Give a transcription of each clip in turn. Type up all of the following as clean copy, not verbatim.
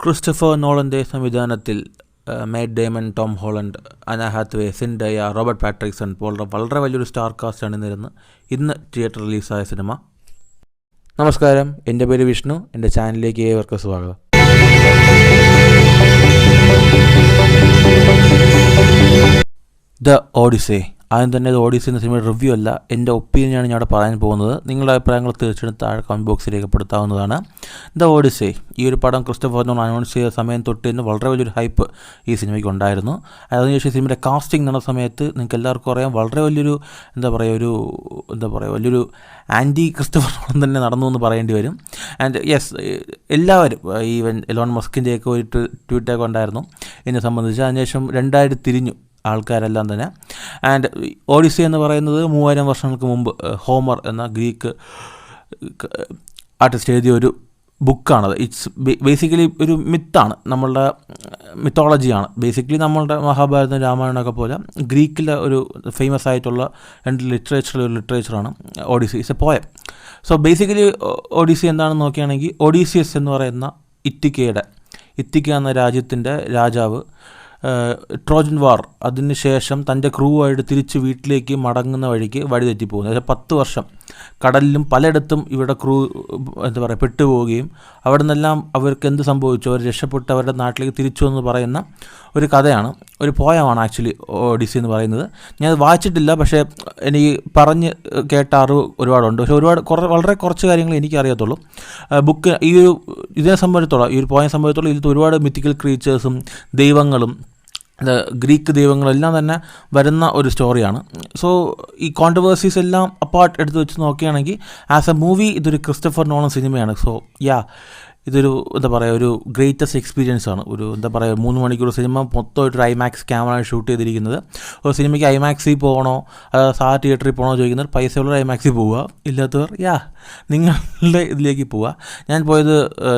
Christopher നോളൻ്റെ സംവിധാനത്തിൽ മാറ്റ് Damon, Tom Holland, അന Hathway, സിൻഡയ, Robert പാട്രിക്സൺ പോലുള്ള വളരെ വലിയൊരു സ്റ്റാർ കാസ്റ്റാണ് ഇന്ന് തിയേറ്റർ റിലീസായ സിനിമ. നമസ്കാരം, എൻ്റെ പേര് വിഷ്ണു. എൻ്റെ ചാനലിലേക്ക് ഏവർക്കും സ്വാഗതം. ദ ഓഡിസേ. ആദ്യം തന്നെ ഓഡിസി എന്ന സിനിമയുടെ റിവ്യൂ അല്ല, എൻ്റെ ഒപ്പീനിയനാണ് ഞാൻ അവിടെ പറയാൻ പോകുന്നത്. നിങ്ങളുടെ അഭിപ്രായങ്ങൾ തീർച്ചയായിട്ടും താഴെ കമൻറ്റ് ബോക്സിൽ രേഖപ്പെടുത്താവുന്നതാണ്. ദ ഓഡിസേ, ഈ ഒരു പടം ക്രിസ്റ്റഫർ നോളൻ അനൗൺസ് ചെയ്ത സമയം തൊട്ട് തന്നെ വളരെ വലിയൊരു ഹൈപ്പ് ഈ സിനിമയ്ക്ക് ഉണ്ടായിരുന്നു. അതിനുശേഷം സിനിമയുടെ കാസ്റ്റിംഗ് നടന്ന സമയത്ത് നിങ്ങൾക്ക് എല്ലാവർക്കും അറിയാം, വളരെ വലിയൊരു വലിയൊരു ആൻറ്റി ക്രിസ്റ്റഫർ നോളൻ തന്നെ നടന്നു എന്ന് പറയേണ്ടി വരും. ആൻഡ് യെസ്, എല്ലാവരും ഈവൻ എലോൺ മസ്കിൻ്റെയൊക്കെ ഒരു ട്വീറ്റൊക്കെ ഉണ്ടായിരുന്നു എന്നെ സംബന്ധിച്ച്. അതിനുശേഷം രണ്ടായിട്ട് തിരിഞ്ഞു ആൾക്കാരെല്ലാം തന്നെ. ആൻഡ് ഓഡിസി എന്ന് പറയുന്നത് 3000 വർഷങ്ങൾക്ക് മുമ്പ് ഹോമർ എന്ന ഗ്രീക്ക് ആർട്ടിസ്റ്റ് എഴുതിയ ഒരു ബുക്കാണത്. ഇറ്റ്സ് ബേസിക്കലി ഒരു മിത്താണ്, നമ്മളുടെ മിത്തോളജിയാണ്. ബേസിക്കലി നമ്മളുടെ മഹാഭാരതം, രാമായണമൊക്കെ പോലെ ഗ്രീക്കിലെ ഒരു ഫേമസ് ആയിട്ടുള്ള രണ്ട് ലിറ്ററേച്ചറാണ് Odyssey. It's a poem. So basically Odyssey എന്താണെന്ന് നോക്കുകയാണെങ്കിൽ, ഒഡീസിയസ് എന്ന് പറയുന്ന ഇത്തിക്ക എന്ന രാജ്യത്തിൻ്റെ രാജാവ് ട്രോജൻ വാർ അതിനുശേഷം തൻ്റെ ക്രൂ ആയിട്ട് തിരിച്ച് വീട്ടിലേക്ക് മടങ്ങുന്ന വഴിക്ക് വഴിതെറ്റിപ്പോകുന്നു. അതായത് 10 വർഷം കടലിലും പലയിടത്തും ഇവിടെ ക്രൂ പെട്ടുപോവുകയും അവിടെ നിന്നെല്ലാം അവർക്ക് എന്ത് സംഭവിച്ചു, അവർ രക്ഷപ്പെട്ട് അവരുടെ നാട്ടിലേക്ക് തിരിച്ചു എന്ന് പറയുന്ന ഒരു കഥയാണ്, ഒരു പോയമാണ് ആക്ച്വലി ഓഡിസി എന്ന് പറയുന്നത്. ഞാൻ വായിച്ചിട്ടില്ല, പക്ഷേ എനിക്ക് പറഞ്ഞ് കേട്ട അറിവ് ഒരുപാടുണ്ട്. പക്ഷേ വളരെ കുറച്ച് കാര്യങ്ങൾ എനിക്കറിയത്തുള്ളൂ. ബുക്ക് ഇതിനെ സംബന്ധിച്ചിടത്തോളം, ഈ ഒരു പോയം സംബന്ധിച്ചിടത്തോളം ഇതിൽ ഒരുപാട് മിത്തിക്കൽ ക്രീച്ചേഴ്സും ദൈവങ്ങളും ഗ്രീക്ക് ദൈവങ്ങളെല്ലാം തന്നെ വരുന്ന ഒരു സ്റ്റോറിയാണ്. സോ ഈ കോൺട്രവേഴ്സീസ് എല്ലാം അപ്പാർട്ട് എടുത്ത് വെച്ച് നോക്കുകയാണെങ്കിൽ ആസ് എ മൂവി ഇതൊരു ക്രിസ്റ്റഫർ നോളൻ സിനിമയാണ്. സോ ഇതൊരു ഒരു ഗ്രേറ്റസ്റ്റ് എക്സ്പീരിയൻസ് ആണ്. ഒരു 3 മണിക്കൂർ സിനിമ മൊത്തമായിട്ടൊരു ഐമാക്സ് ക്യാമറ ഷൂട്ട് ചെയ്തിരിക്കുന്നത്. ഒരു സിനിമയ്ക്ക് ഐമാക്സിൽ പോകണോ സാധാ തിയേറ്ററിൽ പോകണോ ചോദിക്കുന്നവർ പൈസയുള്ള ഐമാക്സിൽ പോവുക, ഇല്ലാത്തവർ നിങ്ങളുടെ ഇതിലേക്ക് പോവുക. ഞാൻ പോയത്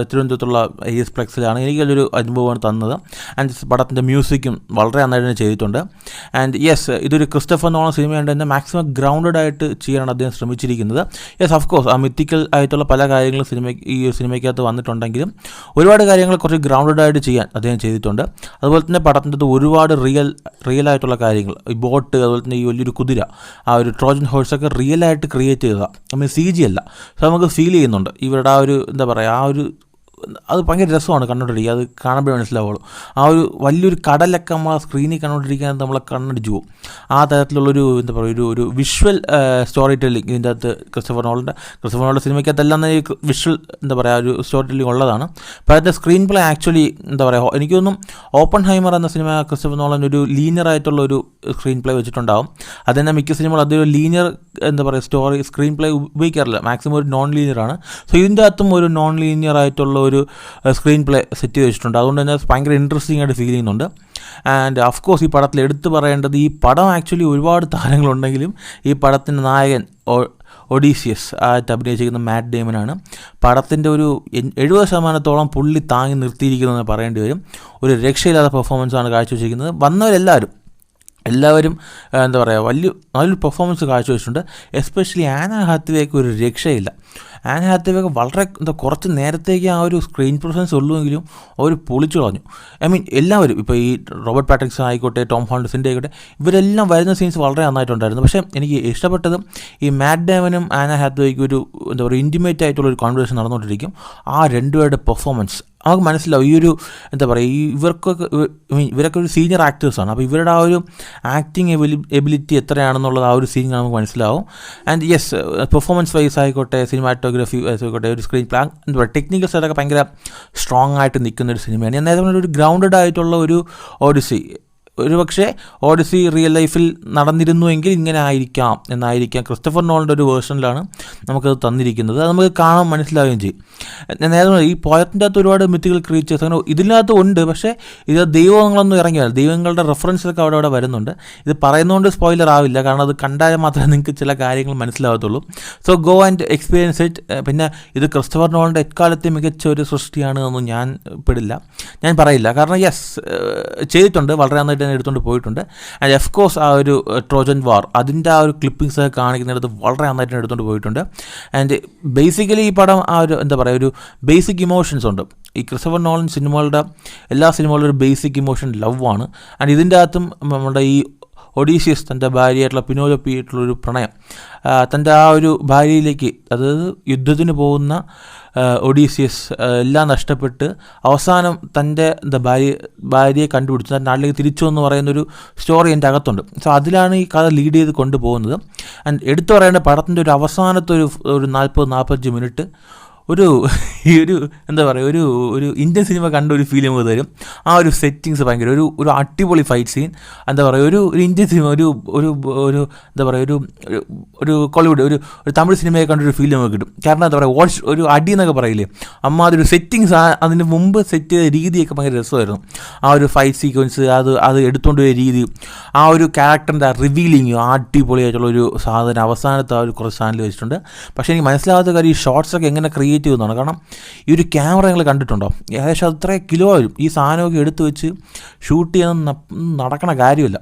തിരുവനന്തപുരത്തുള്ള AS Plexിലാണ്. എനിക്കതൊരു അനുഭവമാണ് തന്നത്. ആൻഡ് പടത്തിൻ്റെ മ്യൂസിക്കും വളരെ നന്നായിട്ട് തന്നെ ചെയ്തിട്ടുണ്ട്. ആൻഡ് യെസ്, ഇതൊരു ക്രിസ്റ്റഫർ നോളൻ സിനിമയുണ്ട് തന്നെ മാക്സിമം ഗ്രൗണ്ടഡ് ആയിട്ട് ചെയ്യാനാണ് അദ്ദേഹം ശ്രമിച്ചിരിക്കുന്നത്. യെസ്, ഓഫ് കോഴ്സ് ആ മിത്തിക്കൽ ആയിട്ടുള്ള പല കാര്യങ്ങളും ഈ സിനിമയ്ക്കകത്ത് വന്നിട്ടുണ്ടെങ്കിലും ഒരുപാട് കാര്യങ്ങൾ കുറച്ച് ഗ്രൗണ്ടഡ് ആയിട്ട് ചെയ്യാൻ അദ്ദേഹം ചെയ്തിട്ടുണ്ട്. അതുപോലെ തന്നെ പടത്തിൻ്റെ ഒരുപാട് റിയൽ ആയിട്ടുള്ള കാര്യങ്ങൾ, ഈ ബോട്ട്, അതുപോലെ തന്നെ ഈ വലിയൊരു കുതിര, ആ ഒരു ട്രോജൻ ഹോഴ്സൊക്കെ റിയലായിട്ട് ക്രിയേറ്റ് ചെയ്തതാണ്, CG അല്ല. സോ നമുക്ക് ഫീൽ ചെയ്യുന്നുണ്ട് ഇവരുടെ ആ ഒരു അത് ഭയങ്കര രസമാണ് കണ്ടുകൊണ്ടിരിക്കുക. അത് കാണുമ്പോഴേ മനസ്സിലാവുള്ളൂ. ആ ഒരു വലിയൊരു കടലൊക്കെ നമ്മൾ സ്ക്രീനിൽ കണ്ടുകൊണ്ടിരിക്കാൻ നമ്മളെ കണ്ണടിച്ചു പോകും. ആ തരത്തിലുള്ളൊരു ഒരു വിഷ്വൽ സ്റ്റോറി ടെല്ലിങ് ഇതിൻ്റെ അകത്ത് ക്രിസ്റ്റഫർ നോളൻ്റെ സിനിമയ്ക്കകത്തെല്ലാം തന്നെ വിഷ്വൽ ഒരു സ്റ്റോറി ടെല്ലിങ് ഉള്ളതാണ്. അപ്പോൾ അതിൻ്റെ സ്ക്രീൻ പ്ലേ ആക്ച്വലി എനിക്ക് തോന്നും ഓപ്പൺഹൈമർ എന്ന സിനിമ ക്രിസ്റ്റഫർ നോളൻ ഒരു ലീനിയർ ആയിട്ടുള്ള ഒരു സ്ക്രീൻ പ്ലേ വെച്ചിട്ടുണ്ടാവും. അതുതന്നെ മിക്ക സിനിമകൾ അതൊരു ലീനിയർ സ്റ്റോറി സ്ക്രീൻ പ്ലേ ഉപയോഗിക്കാറില്ല, മാക്സിമം ഒരു നോൺ ലീനിയറാണ്. സോ ഇതിൻ്റെ അകത്തും ഒരു നോൺ ലീനിയർ ആയിട്ടുള്ള ഒരു സ്ക്രീൻ പ്ലേ സെറ്റ് ചെയ്ത് വെച്ചിട്ടുണ്ട്. അതുകൊണ്ട് തന്നെ ഭയങ്കര ഇൻട്രസ്റ്റിംഗ് ആയിട്ട് ഫീൽ ചെയ്യുന്നുണ്ട്. ആൻഡ് ഓഫ് കോഴ്സ് ഈ പടത്തിൽ എടുത്തു പറയേണ്ടത്, ഈ പടം ആക്ച്വലി ഒരുപാട് താരങ്ങളുണ്ടെങ്കിലും ഈ പടത്തിൻ്റെ നായകൻ ഒഡീസിയസ് ആയിട്ട് അഭിനയിച്ചിരിക്കുന്ന മാറ്റ് ഡേമനാണ്. പടത്തിൻ്റെ ഒരു 70% പുള്ളി താങ്ങി നിർത്തിയിരിക്കുന്നതെന്ന് പറയേണ്ടി വരും. ഒരു രക്ഷയില്ലാത്ത പെർഫോമൻസാണ് കാഴ്ചവെച്ചിരിക്കുന്നത്. വന്നവരെല്ലാവരും നല്ലൊരു പെർഫോമൻസ് കാഴ്ചവെച്ചിട്ടുണ്ട്. എസ്പെഷ്യലി ആന ഹാത്വേക്ക് ഒരു രക്ഷയില്ല. ആന ഹാത്വേക്ക് വളരെ കുറച്ച് നേരത്തേക്ക് ആ ഒരു സ്ക്രീൻ പ്രസൻസ് ഉള്ളുവെങ്കിലും അവർ പൊളിച്ചു കളഞ്ഞു. എല്ലാവരും, ഇപ്പോൾ ഈ റോബർട്ട് പാട്രിക്സൺ ആയിക്കോട്ടെ, ടോം ഹോളണ്ട്, സിൻഡയ ആയിക്കോട്ടെ, ഇവരെല്ലാം വരുന്ന സീൻസ് വളരെ നന്നായിട്ടുണ്ടായിരുന്നു. പക്ഷേ എനിക്ക് ഇഷ്ടപ്പെട്ടത് ഈ മാറ്റ് ഡേമനും ആന ഹാത്വേക്ക് ഒരു ഇൻറ്റിമേറ്റ് ആയിട്ടുള്ളൊരു കോൺവെർസേഷൻ നടന്നുകൊണ്ടിരിക്കും. ആ രണ്ടുപേരുടെ പെർഫോമൻസ് നമുക്ക് മനസ്സിലാവും. ഈ ഒരു ഇവരൊക്കെ ഒരു സീനിയർ ആക്ടേഴ്സാണ്. അപ്പോൾ ഇവരുടെ ആ ഒരു ആക്ടിങ് എബിലിറ്റി എത്രയാണെന്നുള്ളത് ആ ഒരു സീൻ നമുക്ക് മനസ്സിലാവും. ആൻഡ് യെസ്, പെർഫോമൻസ് വൈസ് ആയിക്കോട്ടെ, സിനിമാറ്റോഗ്രഫി വൈസ് ആയിക്കോട്ടെ, ഒരു സ്ക്രീൻ പ്ലേ, ടെക്നിക്കൽ സൈഡൊക്കെ ഭയങ്കര സ്ട്രോങ് ആയിട്ട് നിൽക്കുന്ന ഒരു സിനിമയാണ്. ഞാൻ നേരത്തെ ഒരു ഗ്രൗണ്ടഡ് ആയിട്ടുള്ള ഒരു ഓഡിസി, ഒരു പക്ഷേ ഓഡിസി റിയൽ ലൈഫിൽ നടന്നിരുന്നുവെങ്കിൽ ഇങ്ങനെ എന്നായിരിക്കാം ക്രിസ്റ്റഫർ നോളൻ്റെ ഒരു വേർഷനിലാണ് നമുക്കത് തന്നിരിക്കുന്നത്. അത് നമുക്ക് കാണാൻ മനസ്സിലാവുകയും ചെയ്യും. നേരത്തെ ഈ പോയത്തിൻ്റെ അകത്ത് ഒരുപാട് മിത്തിക്കൽ ക്രീച്ചേഴ്സ് അങ്ങനെ ഇതിനകത്ത് ഉണ്ട്. പക്ഷേ ഇത് ദൈവങ്ങളൊന്നും ഇറങ്ങിയാൽ ദൈവങ്ങളുടെ റെഫറൻസൊക്കെ അവിടെ വരുന്നുണ്ട്. ഇത് പറയുന്നതുകൊണ്ട് സ്പോയിലർ ആവില്ല, കാരണം അത് കണ്ടാൽ മാത്രമേ നിങ്ങൾക്ക് ചില കാര്യങ്ങൾ മനസ്സിലാവത്തുള്ളൂ. So go and experience it. പിന്നെ ഇത് ക്രിസ്റ്റഫർ നോളൻ്റെ എക്കാലത്തെ മികച്ച ഒരു സൃഷ്ടിയാണ് എന്നൊന്നും ഞാൻ പറയില്ല. കാരണം യെസ്, ചെയ്തിട്ടുണ്ട്, വളരെ നന്നായിട്ട് തന്നെ എടുത്തുകൊണ്ട് പോയിട്ടുണ്ട്. ആൻഡ് ഓഫ് കോഴ്സ് ആ ഒരു ട്രോജൻ വാർ അതിൻ്റെ ആ ഒരു ക്ലിപ്പിങ്സ് ഒക്കെ കാണിക്കുന്നിടത്ത് വളരെ നന്നായിട്ട് എടുത്തുകൊണ്ട് പോയിട്ടുണ്ട്. ആൻഡ് ബേസിക്കലി ഈ പടം ആ ഒരു എന്താ പറയുക, ഒരു ബേസിക് ഇമോഷൻസ് ഉണ്ട്. ഈ ക്രിസ്റ്റഫർ നോളൻ സിനിമകളുടെ എല്ലാ സിനിമകളുടെ ഒരു ബേസിക് ഇമോഷൻ ലവ് ആണ്. ആൻഡ് ഇതിൻ്റെ അകത്തും നമ്മുടെ ഈ ഒഡീഷ്യസ് തൻ്റെ ഭാര്യയായിട്ടുള്ള പിനോലോപ്പി ആയിട്ടുള്ളൊരു പ്രണയം, തൻ്റെ ആ ഒരു ഭാര്യയിലേക്ക്, അതായത് യുദ്ധത്തിന് പോകുന്ന ഒഡീഷ്യസ് എല്ലാം നഷ്ടപ്പെട്ട് അവസാനം തൻ്റെ ഭാര്യയെ കണ്ടുപിടിച്ച് തൻ്റെ നാട്ടിലേക്ക് തിരിച്ചു എന്ന് പറയുന്നൊരു സ്റ്റോറി എൻ്റെ അകത്തുണ്ട്. സോ അതിലാണ് ഈ കഥ ലീഡ് ചെയ്ത് കൊണ്ടുപോകുന്നത്. ആൻഡ് എടുത്തു പറയേണ്ട പടത്തിൻ്റെ ഒരു അവസാനത്തെ ഒരു 40-45 മിനിറ്റ് ഈ ഒരു എന്താ പറയുക, ഒരു ഇന്ത്യൻ സിനിമ കണ്ട ഒരു ഫീൽ നമുക്ക് തരും. ആ ഒരു സെറ്റിങ്സ് ഭയങ്കര ഒരു അടിപൊളി ഫൈറ്റ് സീൻ, എന്താ പറയുക, ഒരു ഇന്ത്യൻ സിനിമ, ഒരു എന്താ പറയുക, ഒരു കോളിവുഡ്, ഒരു തമിഴ് സിനിമയെ കണ്ടൊരു ഫീൽ നമുക്ക് കിട്ടും. കാരണം എന്താ പറയുക, ഒരു അടി എന്നൊക്കെ പറയില്ലേ, അതൊരു സെറ്റിങ്സ് അതിന് മുമ്പ് സെറ്റ് ചെയ്ത രീതിയൊക്കെ ഭയങ്കര രസമായിരുന്നു. ആ ഒരു ഫൈറ്റ് സീക്വൻസ്, അത് എടുത്തുകൊണ്ട് പോയ രീതി, ആ ഒരു ക്യാരക്ടറിൻ്റെ റിവീലിങ്, അടിപൊളിയായിട്ടുള്ളൊരു സാധനം അവസാനത്ത് ആ ഒരു കുറച്ച് സാധനത്തിൽ വെച്ചിട്ടുണ്ട്. പക്ഷേ എനിക്ക് മനസ്സിലാകാത്ത കാര്യം ഈ ഷോർട്സൊക്കെ എങ്ങനെ ക്രിയേറ്റ് ചെയ്യുന്നതാണ്. കാരണം ഈ ഒരു ക്യാമറ നിങ്ങൾ കണ്ടിട്ടുണ്ടോ, ഏകദേശം അത്ര കിലോ വരും. ഈ സാധനമൊക്കെ എടുത്തു വെച്ച് ഷൂട്ട് ചെയ്യാൻ നടക്കണ കാര്യമില്ല.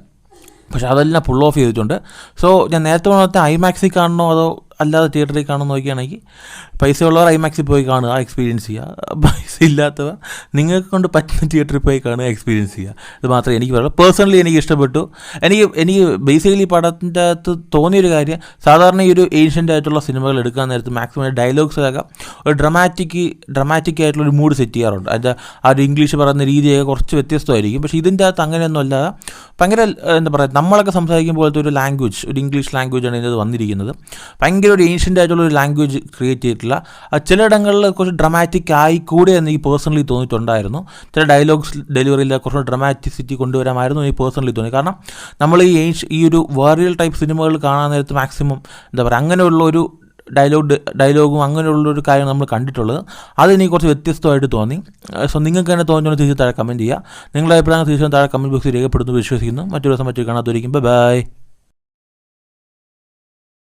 പക്ഷെ അതെല്ലാം പുൾ ഓഫ് ചെയ്തിട്ടുണ്ട്. സോ ഞാൻ നേരത്തെ പറഞ്ഞ ഐമാക്സിൽ കാണണോ അതോ അല്ലാതെ തിയേറ്ററിൽ കാണുമെന്ന് നോക്കുകയാണെങ്കിൽ പൈസ ഉള്ളവർ ഐമാക്സിൽ പോയി കാണുക, എക്സ്പീരിയൻസ് ചെയ്യുക. പൈസ ഇല്ലാത്തവർ നിങ്ങൾക്ക് കൊണ്ട് പറ്റുന്ന തിയേറ്ററിൽ പോയി കാണുക, എക്സ്പീരിയൻസ് ചെയ്യുക. ഇത് മാത്രമേ എനിക്ക് പറയുള്ളൂ. പേഴ്സണലി എനിക്ക് ഇഷ്ടപ്പെട്ടു. എനിക്ക് ബേസിക്കലി പടത്തിൻ്റെ അകത്ത് തോന്നിയൊരു കാര്യം, സാധാരണ ഈ ഒരു ഏഷ്യൻ്റ് ആയിട്ടുള്ള സിനിമകൾ എടുക്കാൻ നേരത്ത് മാക്സിമം ഡയലോഗ്സൊക്കെ ഒരു ഡ്രമാറ്റിക് ആയിട്ടുള്ളൊരു മൂഡ് സെറ്റ് ചെയ്യാറുണ്ട്. അതിൻ്റെ ആ ഒരു ഇംഗ്ലീഷ് പറയുന്ന രീതിയൊക്കെ കുറച്ച് വ്യത്യസ്തമായിരിക്കും. പക്ഷേ ഇതിൻ്റെ അകത്ത് അങ്ങനെയൊന്നും അല്ലാതെ ഭയങ്കര എന്താ പറയുക, നമ്മളൊക്കെ സംസാരിക്കുമ്പോഴത്തെ ഒരു ലാംഗ്വേജ്, ഒരു ഇംഗ്ലീഷ് ലാംഗ്വേജാണ് ഇതിനകത്ത് വന്നിരിക്കുന്നത്. ഭയങ്കര ഒരു ഏഷ്യൻ്റ് ആയിട്ടുള്ളൊരു ലാംഗ്വേജ് ക്രിയേറ്റ് ചെയ്തിട്ടില്ല. ചിലയിടങ്ങളിൽ കുറച്ച് ഡ്രമാറ്റിക് ആയിക്കൂടെ എന്ന് എനിക്ക് പേഴ്സണലി തോന്നിയിട്ടുണ്ടായിരുന്നു. ചില ഡയലോഗ്സ് ഡെലിവറിയിൽ കുറച്ച് ഡ്രമാറ്റിസിറ്റി കൊണ്ടുവരാമായിരുന്നു എനിക്ക് പേഴ്സണലി തോന്നി. കാരണം നമ്മൾ ഈ ഒരു വേറിയൽ ടൈപ്പ് സിനിമകൾ കാണാൻ നേരത്ത് മാക്സിമം എന്താ പറയുക, അങ്ങനെയുള്ള ഒരു ഡയലോഗും അങ്ങനെയുള്ളൊരു കാര്യം നമ്മൾ കണ്ടിട്ടുള്ളത്. അതെനിക്ക് കുറച്ച് വ്യത്യസ്തമായിട്ട് തോന്നി. സോ നിങ്ങൾക്ക് തന്നെ തോന്നിയോണ്ട് തീർച്ചയായും താഴെ കമൻറ്റ് ചെയ്യുക. നിങ്ങളുടെ അഭിപ്രായം തീർച്ചയായും താഴെ കമൻറ്റ് ബോക്സിൽ രേഖപ്പെടുത്തുന്നു വിശ്വസിക്കുന്നു. മറ്റൊരു ദിവസം കാണാതിരിക്കും. ബൈ.